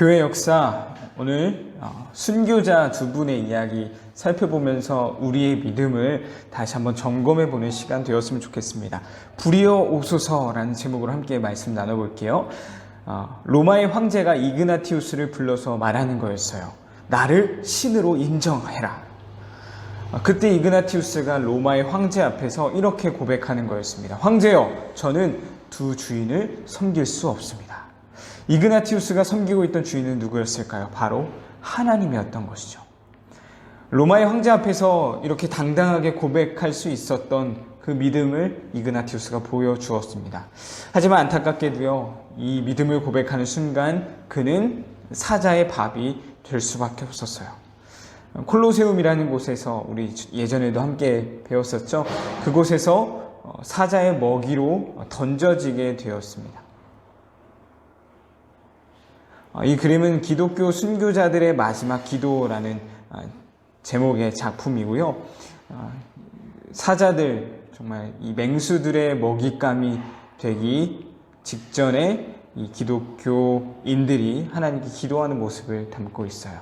교회 역사 오늘 순교자 두 분의 이야기 살펴보면서 우리의 믿음을 다시 한번 점검해보는 시간 되었으면 좋겠습니다. 불이여 오소서라는 제목으로 함께 말씀 나눠볼게요. 로마의 황제가 이그나티우스를 불러서 말하는 거였어요. 나를 신으로 인정해라. 그때 이그나티우스가 로마의 황제 앞에서 이렇게 고백하는 거였습니다. 황제여, 저는 두 주인을 섬길 수 없습니다. 이그나티우스가 섬기고 있던 주인은 누구였을까요? 바로 하나님이었던 것이죠. 로마의 황제 앞에서 이렇게 당당하게 고백할 수 있었던 그 믿음을 이그나티우스가 보여주었습니다. 하지만 안타깝게도요, 이 믿음을 고백하는 순간 그는 사자의 밥이 될 수밖에 없었어요. 콜로세움이라는 곳에서 우리 예전에도 함께 배웠었죠. 그곳에서 사자의 먹이로 던져지게 되었습니다. 이 그림은 기독교 순교자들의 마지막 기도라는 제목의 작품이고요. 사자들, 정말 이 맹수들의 먹잇감이 되기 직전에 이 기독교인들이 하나님께 기도하는 모습을 담고 있어요.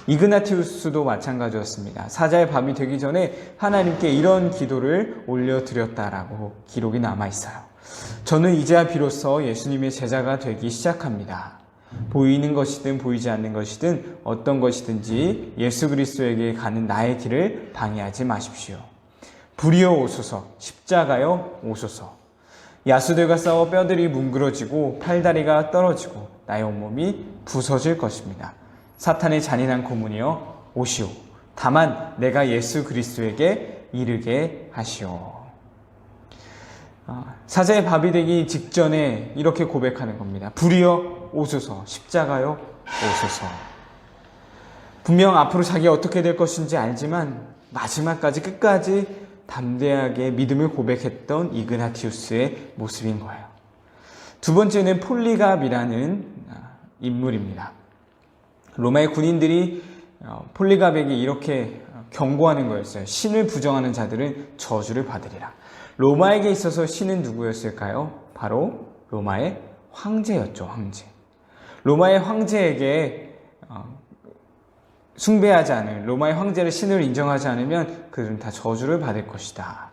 이그나티우스도 마찬가지였습니다. 사자의 밥이 되기 전에 하나님께 이런 기도를 올려드렸다라고 기록이 남아있어요. 저는 이제야 비로소 예수님의 제자가 되기 시작합니다. 보이는 것이든 보이지 않는 것이든 어떤 것이든지 예수 그리스도에게 가는 나의 길을 방해하지 마십시오. 불이여 오소서, 십자가여 오소서. 야수들과 싸워 뼈들이 뭉그러지고 팔다리가 떨어지고 나의 온몸이 부서질 것입니다. 사탄의 잔인한 고문이여 오시오. 다만 내가 예수 그리스도에게 이르게 하시오. 사자의 밥이 되기 직전에 이렇게 고백하는 겁니다. 불이여 오소서, 십자가여 오소서. 분명 앞으로 자기가 어떻게 될 것인지 알지만 마지막까지 끝까지 담대하게 믿음을 고백했던 이그나티우스의 모습인 거예요. 두 번째는 폴리갑이라는 인물입니다. 로마의 군인들이 폴리갑에게 이렇게 경고하는 거였어요. 신을 부정하는 자들은 저주를 받으리라. 로마에게 있어서 신은 누구였을까요? 바로 로마의 황제였죠. 황제. 로마의 황제에게 숭배하지 않을, 로마의 황제를 신으로 인정하지 않으면 그들은 다 저주를 받을 것이다.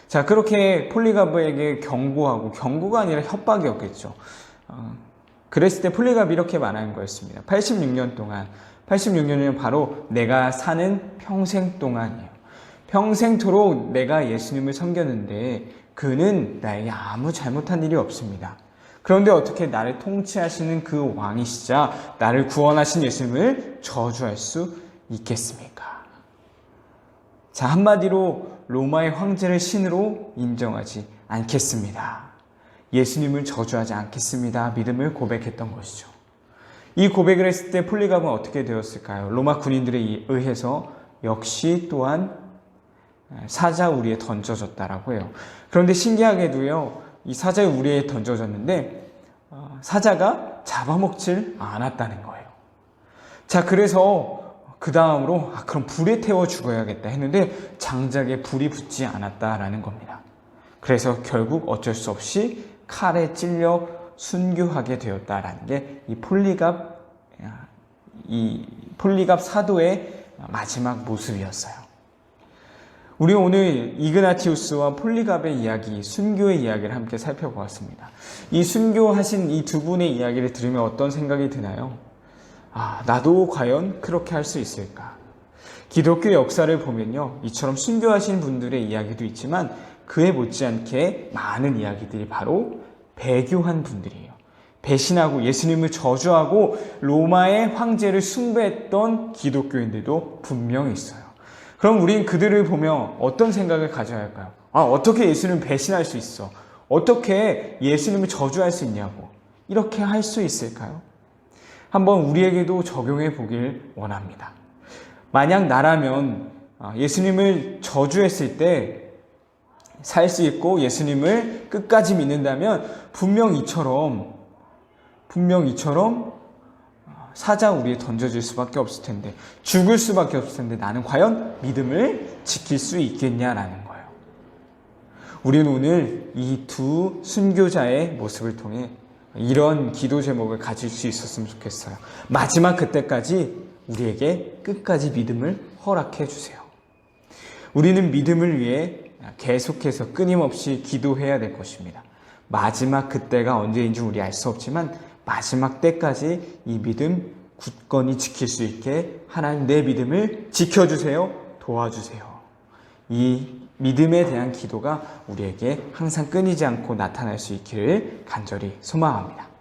자, 그렇게 폴리갑에게 경고하고, 경고가 아니라 협박이었겠죠. 그랬을 때 폴리갑이 이렇게 말하는 거였습니다. 86년 동안, 86년은 바로 내가 사는 평생 동안이에요. 평생토록 내가 예수님을 섬겼는데 그는 나에게 아무 잘못한 일이 없습니다. 그런데 어떻게 나를 통치하시는 그 왕이시자 나를 구원하신 예수님을 저주할 수 있겠습니까? 자, 한마디로 로마의 황제를 신으로 인정하지 않겠습니다. 예수님을 저주하지 않겠습니다. 믿음을 고백했던 것이죠. 이 고백을 했을 때 폴리갑은 어떻게 되었을까요? 로마 군인들에 의해서 역시 또한 사자 우리에 던져졌다라고 해요. 그런데 신기하게도요, 이 사자 우리에 던져졌는데 사자가 잡아먹질 않았다는 거예요. 자, 그래서 그 다음으로 그럼 불에 태워 죽어야겠다 했는데 장작에 불이 붙지 않았다라는 겁니다. 그래서 결국 어쩔 수 없이 칼에 찔려 순교하게 되었다라는 게 이 폴리갑 사도의 마지막 모습이었어요. 우리 오늘 이그나티우스와 폴리갑의 이야기, 순교의 이야기를 함께 살펴보았습니다. 이 순교하신 이 두 분의 이야기를 들으면 어떤 생각이 드나요? 나도 과연 그렇게 할 수 있을까? 기독교 역사를 보면요, 이처럼 순교하신 분들의 이야기도 있지만 그에 못지않게 많은 이야기들이 바로 배교한 분들이에요. 배신하고 예수님을 저주하고 로마의 황제를 숭배했던 기독교인들도 분명히 있어요. 그럼 우린 그들을 보며 어떤 생각을 가져야 할까요? 어떻게 예수님을 배신할 수 있어? 어떻게 예수님을 저주할 수 있냐고. 이렇게 할 수 있을까요? 한번 우리에게도 적용해 보길 원합니다. 만약 나라면 예수님을 저주했을 때 살 수 있고 예수님을 끝까지 믿는다면 분명 이처럼 사자 우리에 던져질 수밖에 없을 텐데, 죽을 수밖에 없을 텐데 나는 과연 믿음을 지킬 수 있겠냐라는 거예요. 우리는 오늘 이 두 순교자의 모습을 통해 이런 기도 제목을 가질 수 있었으면 좋겠어요. 마지막 그때까지 우리에게 끝까지 믿음을 허락해 주세요. 우리는 믿음을 위해 계속해서 끊임없이 기도해야 될 것입니다. 마지막 그때가 언제인지 우리 알 수 없지만 마지막 때까지 이 믿음 굳건히 지킬 수 있게 하나님 내 믿음을 지켜주세요. 도와주세요. 이 믿음에 대한 기도가 우리에게 항상 끊이지 않고 나타날 수 있기를 간절히 소망합니다.